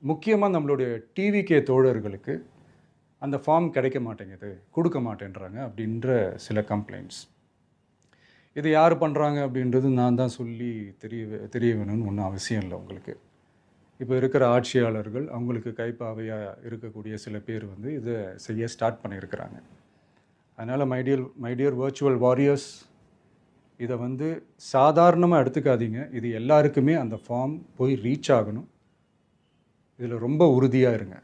முக்கியமாக நம்மளுடைய டிவிகே தோழர்களுக்கு அந்த ஃபார்ம் கிடைக்க மாட்டேங்குது, கொடுக்க மாட்டேன்றாங்க அப்படின்ற சில கம்ப்ளைண்ட்ஸ். இது யார் பண்ணுறாங்க அப்படின்றது நான் தான் சொல்லி தெரிய வேணும்னு ஒன்றும் அவசியம் இல்லை உங்களுக்கு. இப்போ இருக்கிற ஆட்சியாளர்கள் அவங்களுக்கு கைப்பாவையாக இருக்கக்கூடிய சில பேர் வந்து இதை செய்ய ஸ்டார்ட் பண்ணியிருக்கிறாங்க. அதனால் மை டியர் வர்ச்சுவல் வாரியர்ஸ், இதை வந்து சாதாரணமாக எடுத்துக்காதீங்க. இது எல்லாருக்குமே அந்த ஃபார்ம் போய் ரீச் ஆகணும். இதில் ரொம்ப உறுதியாக இருங்க.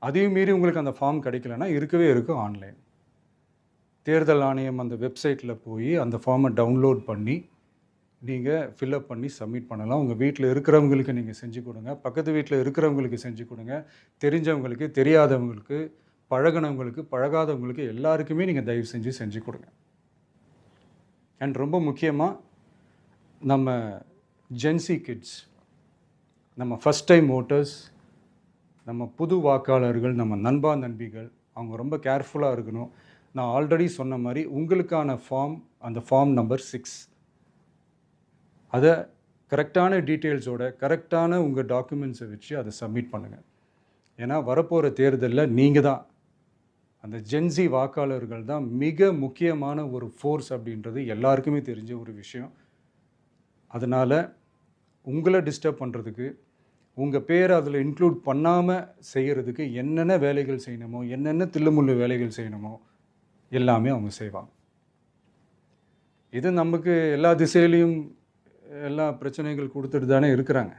அதையும் மீறி உங்களுக்கு அந்த ஃபார்ம் கிடைக்கலன்னா இருக்கவே இருக்கும் ஆன்லைன். தேர்தல் ஆணையம் அந்த வெப்சைட்டில் போய் அந்த ஃபார்மை டவுன்லோட் பண்ணி நீங்கள் ஃபில்அப் பண்ணி சப்மிட் பண்ணலாம். உங்கள் வீட்டில் இருக்கிறவங்களுக்கு நீங்கள் செஞ்சு கொடுங்க, பக்கத்து வீட்டில் இருக்கிறவங்களுக்கு செஞ்சு கொடுங்க, தெரிஞ்சவங்களுக்கு, தெரியாதவங்களுக்கு, பழகினவங்களுக்கு, பழகாதவங்களுக்கு எல்லாருக்குமே நீங்கள் தயவு செஞ்சு கொடுங்க. அண்ட் ரொம்ப முக்கியமாக நம்ம ஜென்சி கிட்ஸ், நம்ம ஃபஸ்ட் டைம் ஓட்டர்ஸ், நம்ம புது வாக்காளர்கள், நம்ம நண்பா நண்பிகள், அவங்க ரொம்ப கேர்ஃபுல்லாக இருக்கணும். நான் ஆல்ரெடி சொன்ன மாதிரி உங்களுக்கான ஃபார்ம், அந்த ஃபார்ம் நம்பர் 6, அதை கரெக்டான டீட்டெயில்ஸோட, கரெக்டான உங்கள் டாக்குமெண்ட்ஸை வச்சு அதை சப்மிட் பண்ணுங்கள். ஏன்னா வரப்போகிற தேர்தலில் நீங்கள் தான், அந்த ஜென்சி வாக்காளர்கள் தான் மிக முக்கியமான ஒரு ஃபோர்ஸ் அப்படின்றது எல்லாருக்குமே தெரிஞ்ச ஒரு விஷயம். அதனால் உங்களை டிஸ்டர்ப் பண்ணுறதுக்கு, உங்கள் பேரை அதில் இன்க்ளூட் பண்ணாமல் செய்கிறதுக்கு என்னென்ன வேலைகள் செய்யணுமோ, என்னென்ன தில்லுமுள்ளு வேலைகள் செய்யணுமோ எல்லாமே அவங்க செய்வாங்க. இது நமக்கு எல்லா திசையிலையும் எல்லா பிரச்சனைகள் கொடுத்துட்டு தானே இருக்கிறாங்க.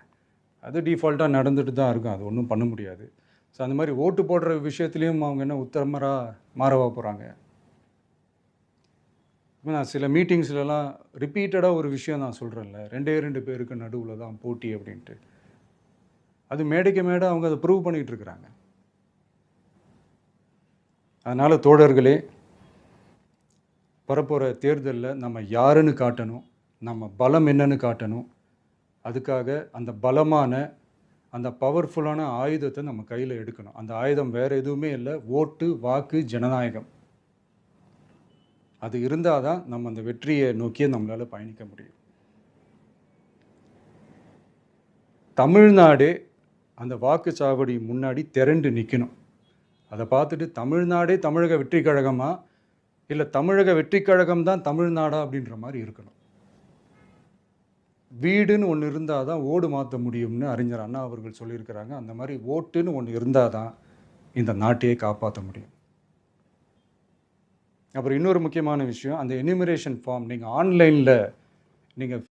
அது டிஃபால்ட்டாக நடந்துட்டு தான் இருக்கும், அது ஒன்றும் பண்ண முடியாது. ஸோ அந்த மாதிரி ஓட்டு போடுற விஷயத்துலேயும் அவங்க என்ன உத்தமராக மாறவா போகிறாங்க? இப்போ நான் சில மீட்டிங்ஸ்லலாம் ரிப்பீட்டடாக ஒரு விஷயம் நான் சொல்கிறேன்ல, 2 பேருக்கு நடுவில் தான் போட்டி அப்படின்ட்டு. அது மேடைக்கு மேடை அவங்க அதை ப்ரூவ் பண்ணிகிட்டு இருக்கிறாங்க. அதனால் தோழர்களே, வரப்போகிற தேர்தலில் நம்ம யாருன்னு காட்டணும், நம்ம பலம் என்னன்னு காட்டணும். அதுக்காக அந்த பலமான, அந்த பவர்ஃபுல்லான ஆயுதத்தை நம்ம கையில் எடுக்கணும். அந்த ஆயுதம் வேறு எதுவுமே இல்லை, ஓட்டு, வாக்கு, ஜனநாயகம். அது இருந்தால் தான் நம்ம அந்த வெற்றியை நோக்கியே நம்மளால் பயணிக்க முடியும். தமிழ்நாடே அந்த வாக்குச்சாவடி முன்னாடி திரண்டு நிற்கணும். அதை பார்த்துட்டு தமிழ்நாடே தமிழக வெற்றி கழகமா, இல்லை தமிழக வெற்றி கழகம் தான் தமிழ்நாடா அப்படின்ற மாதிரி இருக்கணும். வீடுன்னு ஒன்று இருந்தால் தான் ஓடு மாற்ற முடியும்னு அறிஞர் அண்ணா அவர்கள் சொல்லியிருக்கிறாங்க. அந்த மாதிரி ஓட்டுன்னு ஒன்று இருந்தால் தான் இந்த நாட்டையே காப்பாற்ற முடியும். அப்புறம் இன்னொரு முக்கியமான விஷயம், அந்த எனிமரேஷன் ஃபார்ம் நீங்கள் ஆன்லைனில் நீங்கள்